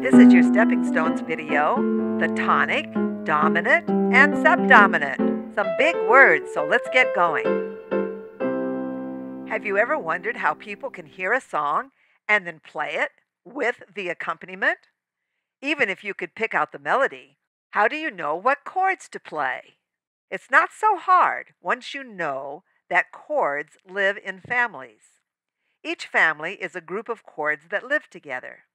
This is your Stepping Stones video, the tonic, dominant, and subdominant. Some big words, so let's get going. Have you ever wondered how people can hear a song and then play it with the accompaniment? Even if you could pick out the melody, how do you know what chords to play? It's not so hard once you know that chords live in families. Each family is a group of chords that live together.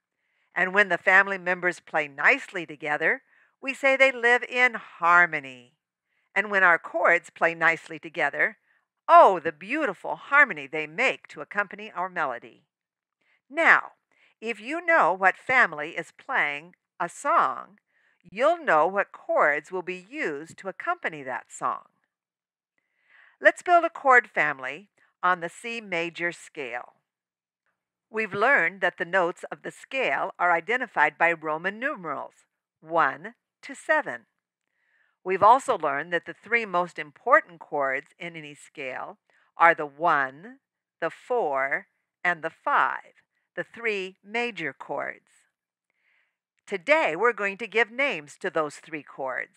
And when the family members play nicely together, we say they live in harmony. And when our chords play nicely together, oh, the beautiful harmony they make to accompany our melody. Now, if you know what family is playing a song, you'll know what chords will be used to accompany that song. Let's build a chord family on the C major scale. We've learned that the notes of the scale are identified by Roman numerals, 1 to 7. We've also learned that the three most important chords in any scale are the 1, the 4, and the 5, the three major chords. Today, we're going to give names to those three chords.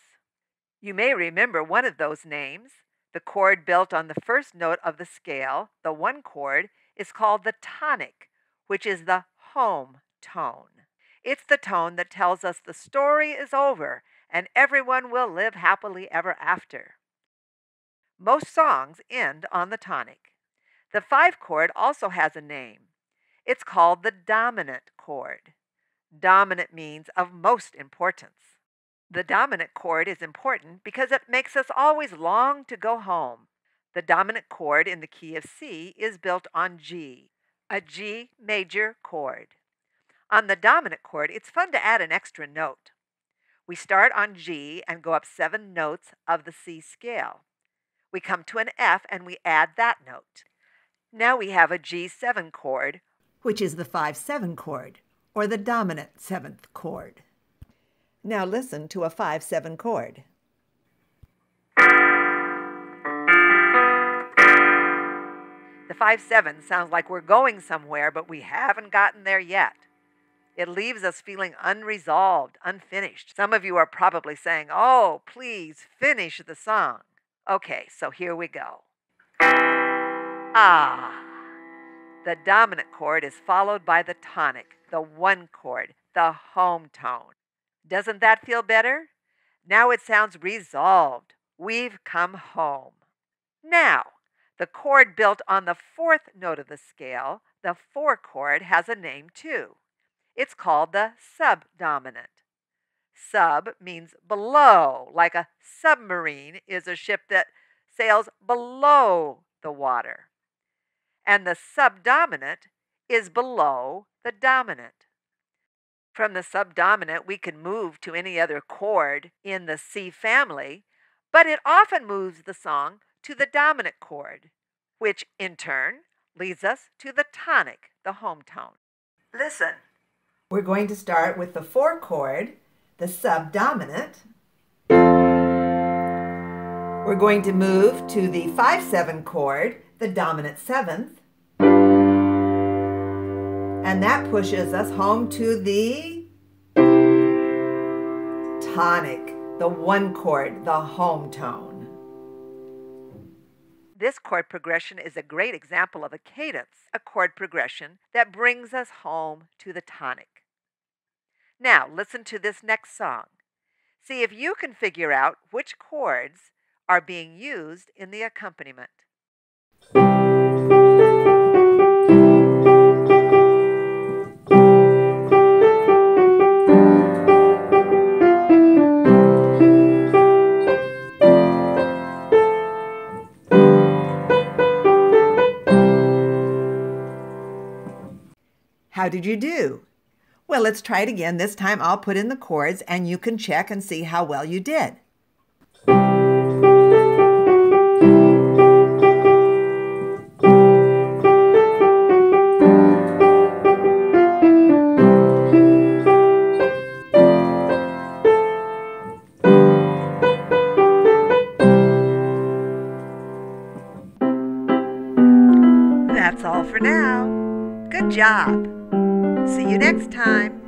You may remember one of those names. The chord built on the first note of the scale, the 1 chord, is called the tonic, which is the home tone. It's the tone that tells us the story is over and everyone will live happily ever after. Most songs end on the tonic. The 5 chord also has a name. It's called the dominant chord. Dominant means of most importance. The dominant chord is important because it makes us always long to go home. The dominant chord in the key of C is built on G, a G major chord. On the dominant chord, it's fun to add an extra note. We start on G and go up 7 notes of the C scale. We come to an F and we add that note. Now we have a G7 chord, which is the 5-7 chord, or the dominant 7th chord. Now listen to a 5-7 chord. The 5-7 sounds like we're going somewhere, but we haven't gotten there yet. It leaves us feeling unresolved, unfinished. Some of you are probably saying, "Oh, please finish the song." Okay, so here we go. Ah. The dominant chord is followed by the tonic, the 1 chord, the home tone. Doesn't that feel better? Now it sounds resolved. We've come home. Now, the chord built on the 4th note of the scale, the 4 chord, has a name too. It's called the subdominant. Sub means below, like a submarine is a ship that sails below the water. And the subdominant is below the dominant. From the subdominant, we can move to any other chord in the C family, but it often moves the song to the dominant chord, which in turn leads us to the tonic, the home tone. Listen. We're going to start with the 4 chord, the subdominant. We're going to move to the 5-7 chord, the dominant 7th. And that pushes us home to the tonic, the 1 chord, the home tone. This chord progression is a great example of a cadence, a chord progression that brings us home to the tonic. Now, listen to this next song. See if you can figure out which chords are being used in the accompaniment. How did you do? Well, let's try it again. This time I'll put in the chords and you can check and see how well you did. That's all for now. Good job. See you next time.